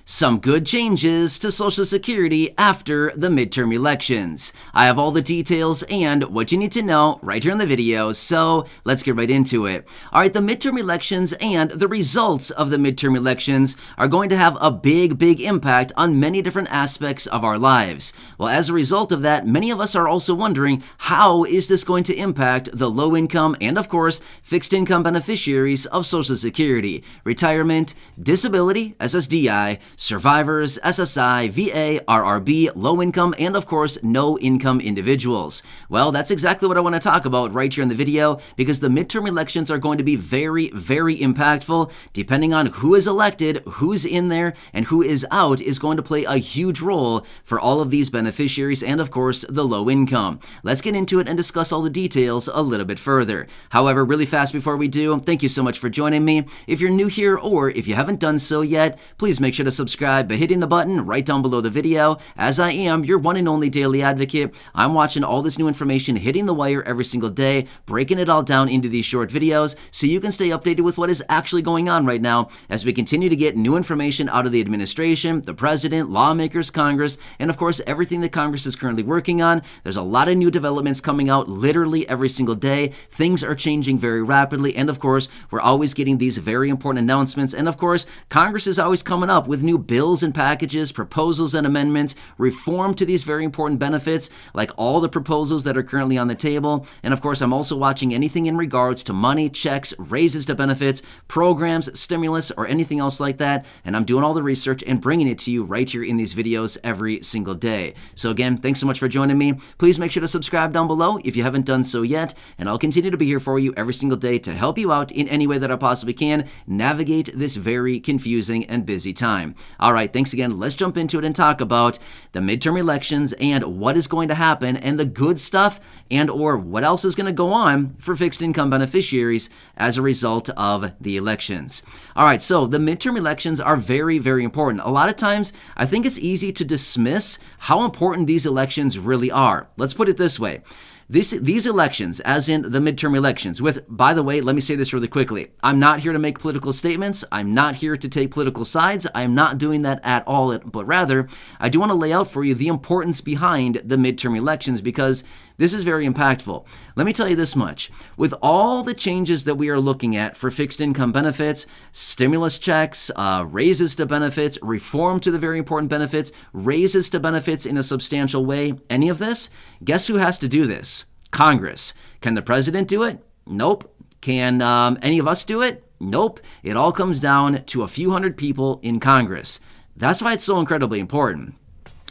Some good changes to Social Security after the midterm elections. I have all the details and what you need to know right here in the video, so let's get right into it. All right, the midterm elections and the results of the midterm elections are going to have a big impact on many different aspects of our lives. Well, as a result of that, many of us are also wondering, how is this going to impact the low income and, of course, fixed income beneficiaries of Social Security, retirement, disability, SSDI, survivors, SSI, VA, RRB, low income, and of course, no income individuals? Well, that's exactly what I want to talk about right here in the video, because the midterm elections are going to be very impactful. Depending on who is elected, who's in there, and who is out is going to play a huge role for all of these beneficiaries and of course, the low income. Let's get into it and discuss all the details a little bit further. However, really fast before we do, thank you so much for joining me. If you're new here or if you haven't done so yet, please make sure to subscribe by hitting the button right down below the video. As I am your one and only daily advocate, I'm watching all this new information hitting the wire every single day, breaking it all down into these short videos so you can stay updated with what is actually going on right now as we continue to get new information out of the administration, the president, lawmakers, Congress, and of course everything that Congress is currently working on. There's a lot of new developments coming out literally every single day. Things are changing very rapidly, and of course we're always getting these very important announcements, and of course Congress is always coming up with new bills and packages, proposals and amendments, reform to these very important benefits, like all the proposals that are currently on the table. And of course I'm also watching anything in regards to money, checks, raises to benefits, programs, stimulus, or anything else like that, and I'm doing all the research and bringing it to you right here in these videos every single day. So again, thanks so much for joining me. Please make sure to subscribe down below if you haven't done so yet, and I'll continue to be here for you every single day to help you out in any way that I possibly can navigate this very confusing and busy time. All right, thanks again. Let's jump into it and talk about the midterm elections and what is going to happen and the good stuff and or what else is going to go on for fixed income beneficiaries as a result of the elections. All right, so the midterm elections are very important. A lot of times, I think it's easy to dismiss how important these elections really are. Let's put it this way. These elections, as in the midterm elections, by the way, let me say this really quickly. I'm not here to make political statements. I'm not here to take political sides. I'm not doing that at all, but rather, I do want to lay out for you the importance behind the midterm elections because this is very impactful. Let me tell you this much. With all the changes that we are looking at for fixed income benefits, stimulus checks, raises to benefits, reform to the very important benefits, raises to benefits in a substantial way, any of this, guess who has to do this? Congress. Can the president do it? Nope. Can any of us do it? Nope. It all comes down to a few hundred people in Congress. That's why it's so incredibly important.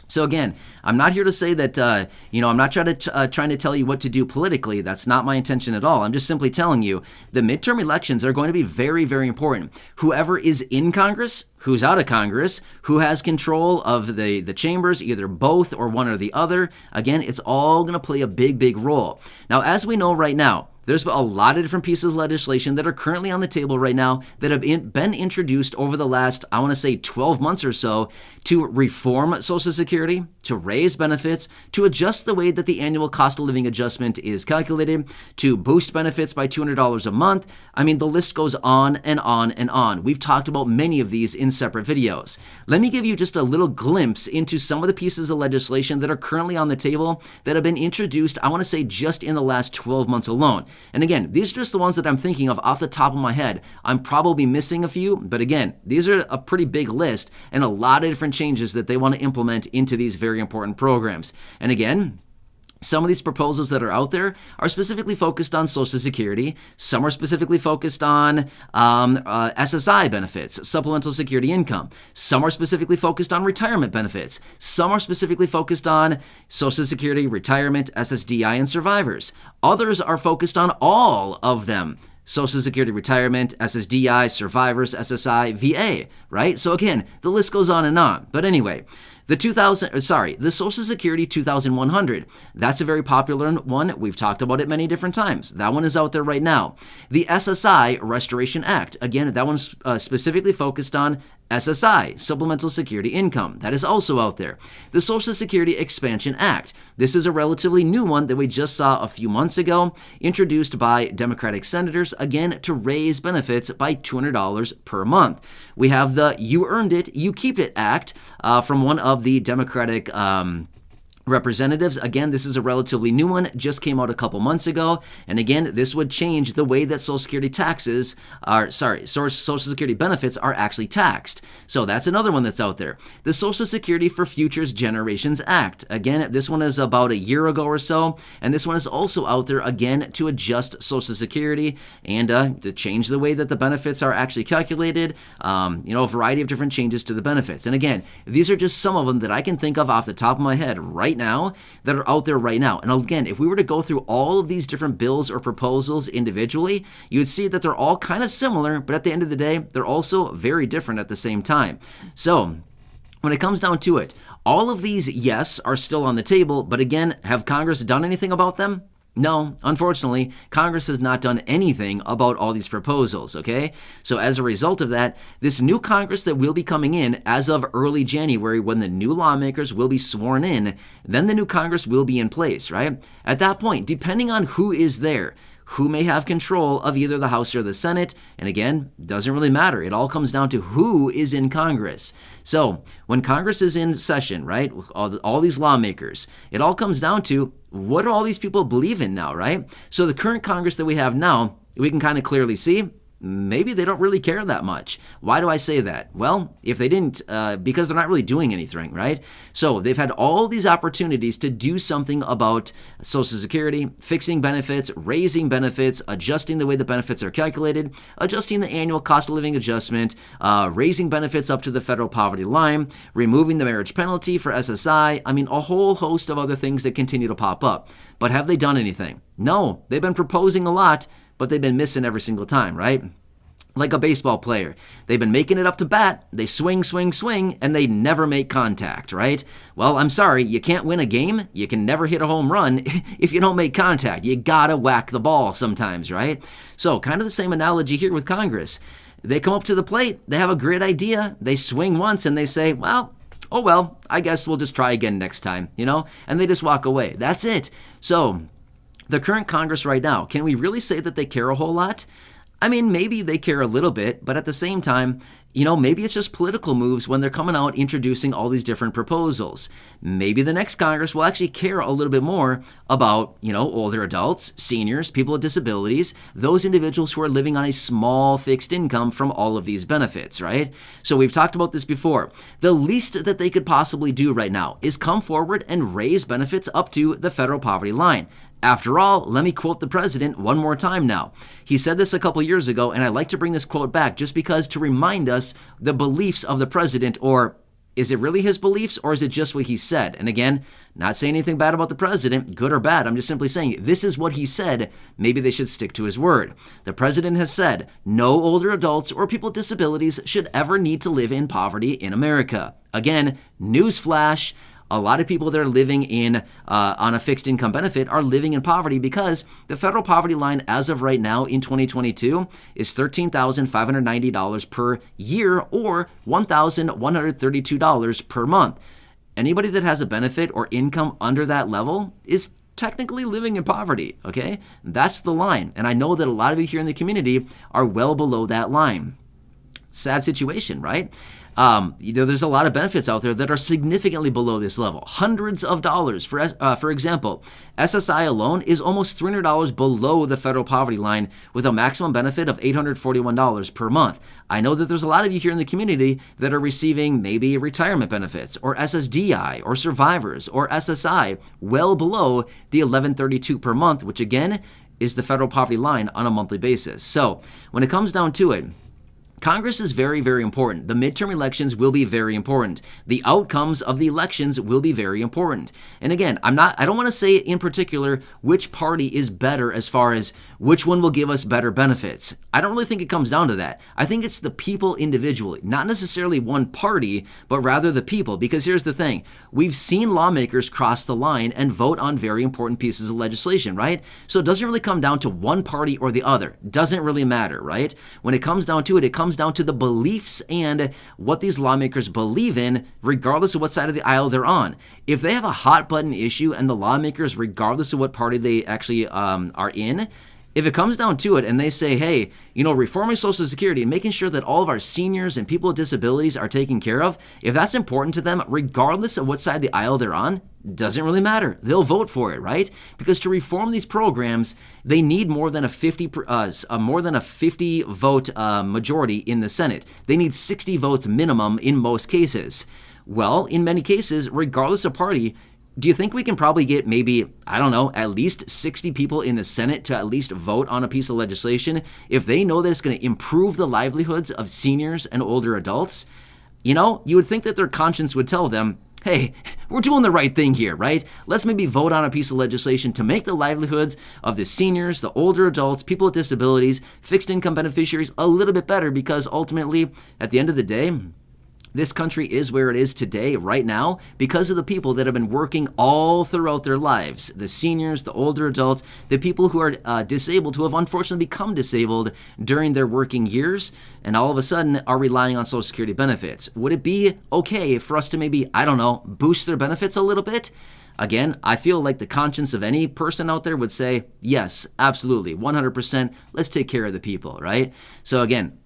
So again, I'm not here to say that, I'm not trying to tell you what to do politically. That's not my intention at all. I'm just simply telling you the midterm elections are going to be very important. Whoever is in Congress, who's out of Congress, who has control of the chambers, either both or one or the other, again, it's all going to play a big role. Now, as we know right now, there's a lot of different pieces of legislation that are currently on the table right now that have been introduced over the last, 12 months or so to reform Social Security, to raise benefits, to adjust the way that the annual cost of living adjustment is calculated, to boost benefits by $200 a month. I mean, the list goes on and on and on. We've talked about many of these in separate videos. Let me give you just a little glimpse into some of the pieces of legislation that are currently on the table that have been introduced, just in the last 12 months alone. And again, these are just the ones that I'm thinking of off the top of my head. I'm probably missing a few, but again, these are a pretty big list and a lot of different changes that they want to implement into these very important programs. And again, some of these proposals that are out there are specifically focused on Social Security. Some are specifically focused on SSI benefits, supplemental security income. Some are specifically focused on retirement benefits. Some are specifically focused on Social Security, retirement, SSDI, and survivors. Others are focused on all of them. Social Security, retirement, SSDI, survivors, SSI, VA, right? So again, the list goes on and on. But anyway, the Social Security 2100. That's a very popular one. We've talked about it many different times. That one is out there right now. The Ssi Restoration Act. Again, that one's specifically focused on SSI, Supplemental Security Income, that is also out there. The Social Security Expansion Act. This is a relatively new one that we just saw a few months ago, introduced by Democratic senators, again, to raise benefits by $200 per month. We have the You Earned It, You Keep It Act from one of the Democratic representatives. Again, this is a relatively new one, just came out a couple months ago. And again, this would change the way that Social Security Social Security benefits are actually taxed. So that's another one that's out there. The Social Security for Futures Generations Act. Again, this one is about a year ago or so. And this one is also out there again to adjust Social Security and to change the way that the benefits are actually calculated. A variety of different changes to the benefits. And again, these are just some of them that I can think of off the top of my head right now that are out there right now. And again, if we were to go through all of these different bills or proposals individually, you would see that they're all kind of similar, but at the end of the day, they're also very different at the same time. So when it comes down to it, all of these, yes, are still on the table, but again, have Congress done anything about them? No, unfortunately, Congress has not done anything about all these proposals, okay? So as a result of that, this new Congress that will be coming in as of early January, when the new lawmakers will be sworn in, then the new Congress will be in place, right? At that point, depending on who is there, who may have control of either the House or the Senate, and again, doesn't really matter. It all comes down to who is in Congress. So when Congress is in session, right, all these lawmakers, it all comes down to what do all these people believe in now, right? So the current Congress that we have now, we can kind of clearly see maybe they don't really care that much. Why do I say that? Well, if they didn't, because they're not really doing anything, right? So they've had all these opportunities to do something about Social Security, fixing benefits, raising benefits, adjusting the way the benefits are calculated, adjusting the annual cost of living adjustment, raising benefits up to the federal poverty line, removing the marriage penalty for SSI. I mean, a whole host of other things that continue to pop up. But have they done anything? No, they've been proposing a lot, but they've been missing every single time, right? Like a baseball player. They've been making it up to bat, they swing, and they never make contact, right? Well, I'm sorry, you can't win a game, you can never hit a home run if you don't make contact. You gotta whack the ball sometimes, right? So, kind of the same analogy here with Congress. They come up to the plate, they have a great idea, they swing once and they say, well, oh well, I guess we'll just try again next time, and they just walk away. That's it. So, the current Congress right now, can we really say that they care a whole lot? I mean, maybe they care a little bit, but at the same time, maybe it's just political moves when they're coming out introducing all these different proposals. Maybe the next Congress will actually care a little bit more about, older adults, seniors, people with disabilities, those individuals who are living on a small fixed income from all of these benefits, right? So we've talked about this before. The least that they could possibly do right now is come forward and raise benefits up to the federal poverty line. After all, let me quote the president one more time now. He said this a couple years ago, and I like to bring this quote back just because to remind us the beliefs of the president, or is it really his beliefs, or is it just what he said? And again, not saying anything bad about the president, good or bad. I'm just simply saying this is what he said. Maybe they should stick to his word. The president has said no older adults or people with disabilities should ever need to live in poverty in America. Again, newsflash. A lot of people that are living in on a fixed income benefit are living in poverty because the federal poverty line as of right now in 2022 is $13,590 per year or $1,132 per month. Anybody that has a benefit or income under that level is technically living in poverty, okay? That's the line. And I know that a lot of you here in the community are well below that line. Sad situation, right? There's a lot of benefits out there that are significantly below this level. Hundreds of dollars. For example, SSI alone is almost $300 below the federal poverty line with a maximum benefit of $841 per month. I know that there's a lot of you here in the community that are receiving maybe retirement benefits or SSDI or survivors or SSI well below the $1,132 per month, which again is the federal poverty line on a monthly basis. So when it comes down to it, Congress is very, very important. The midterm elections will be very important. The outcomes of the elections will be very important. And again, I don't want to say in particular which party is better as far as which one will give us better benefits. I don't really think it comes down to that. I think it's the people individually, not necessarily one party, but rather the people. Because here's the thing. We've seen lawmakers cross the line and vote on very important pieces of legislation, right? So it doesn't really come down to one party or the other. It doesn't really matter, right? When it comes down to it, it comes comes down to the beliefs and what these lawmakers believe in, regardless of what side of the aisle they're on. If they have a hot button issue and the lawmakers, regardless of what party they actually are in, if it comes down to it and they say, hey, reforming Social Security and making sure that all of our seniors and people with disabilities are taken care of, if that's important to them, regardless of what side of the aisle they're on, doesn't really matter. They'll vote for it, right? Because to reform these programs, they need more than a 50 vote majority in the Senate. They need 60 votes minimum in most cases. Well, in many cases, regardless of party, do you think we can probably get maybe, I don't know, at least 60 people in the Senate to at least vote on a piece of legislation if they know that it's going to improve the livelihoods of seniors and older adults? You would think that their conscience would tell them, hey, we're doing the right thing here, right? Let's maybe vote on a piece of legislation to make the livelihoods of the seniors, the older adults, people with disabilities, fixed income beneficiaries a little bit better, because ultimately, at the end of the day, this country is where it is today, right now, because of the people that have been working all throughout their lives. The seniors, the older adults, the people who are disabled, who have unfortunately become disabled during their working years, and all of a sudden are relying on Social Security benefits. Would it be okay for us to maybe, I don't know, boost their benefits a little bit? Again, I feel like the conscience of any person out there would say, yes, absolutely, 100%, let's take care of the people, right? So again,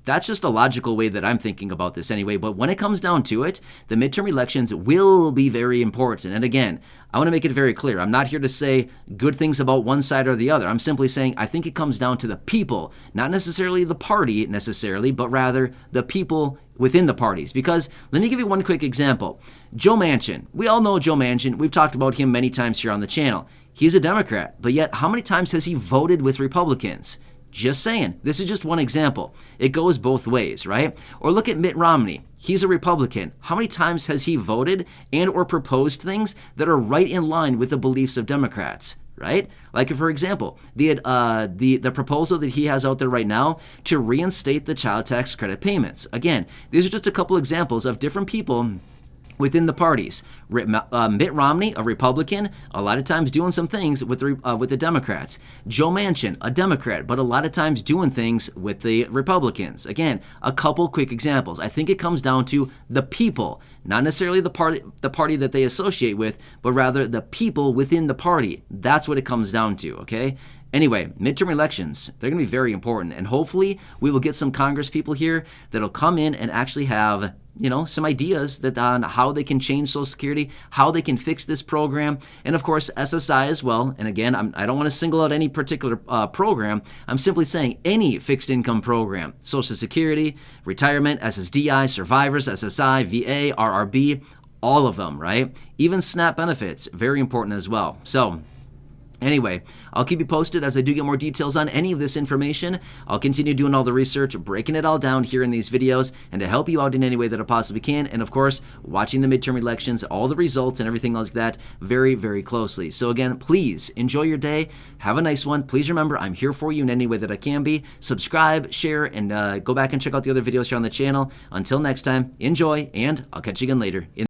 that's just a logical way that I'm thinking about this anyway. But when it comes down to it, the midterm elections will be very important. And again, I want to make it very clear. I'm not here to say good things about one side or the other. I'm simply saying I think it comes down to the people, not necessarily the party necessarily, but rather the people within the parties. Because let me give you one quick example. Joe Manchin. We all know Joe Manchin. We've talked about him many times here on the channel. He's a Democrat, but yet how many times has he voted with Republicans? Just saying. This is just one example. It goes both ways, right? Or look at Mitt Romney. He's a Republican. How many times has he voted and or proposed things that are right in line with the beliefs of Democrats, right? Like, for example, the proposal that he has out there right now to reinstate the child tax credit payments. Again, these are just a couple examples of different people within the parties. Mitt Romney, a Republican, a lot of times doing some things with the Democrats. Joe Manchin, a Democrat, but a lot of times doing things with the Republicans. Again, a couple quick examples. I think it comes down to the people, not necessarily the party that they associate with, but rather the people within the party. That's what it comes down to, okay? Anyway, midterm elections, they're going to be very important, and hopefully we will get some Congress people here that'll come in and actually have some ideas that on how they can change Social Security, how they can fix this program, and of course SSI as well. And again, I don't want to single out any particular program. I'm simply saying any fixed income program, Social Security, retirement, SSDI, survivors, SSI, VA, RRB, all of them, right? Even SNAP benefits, very important as well. So anyway, I'll keep you posted as I do get more details on any of this information. I'll continue doing all the research, breaking it all down here in these videos, and to help you out in any way that I possibly can. And of course, watching the midterm elections, all the results and everything like that very, very closely. So again, please enjoy your day. Have a nice one. Please remember, I'm here for you in any way that I can be. Subscribe, share, and go back and check out the other videos here on the channel. Until next time, enjoy, and I'll catch you again later.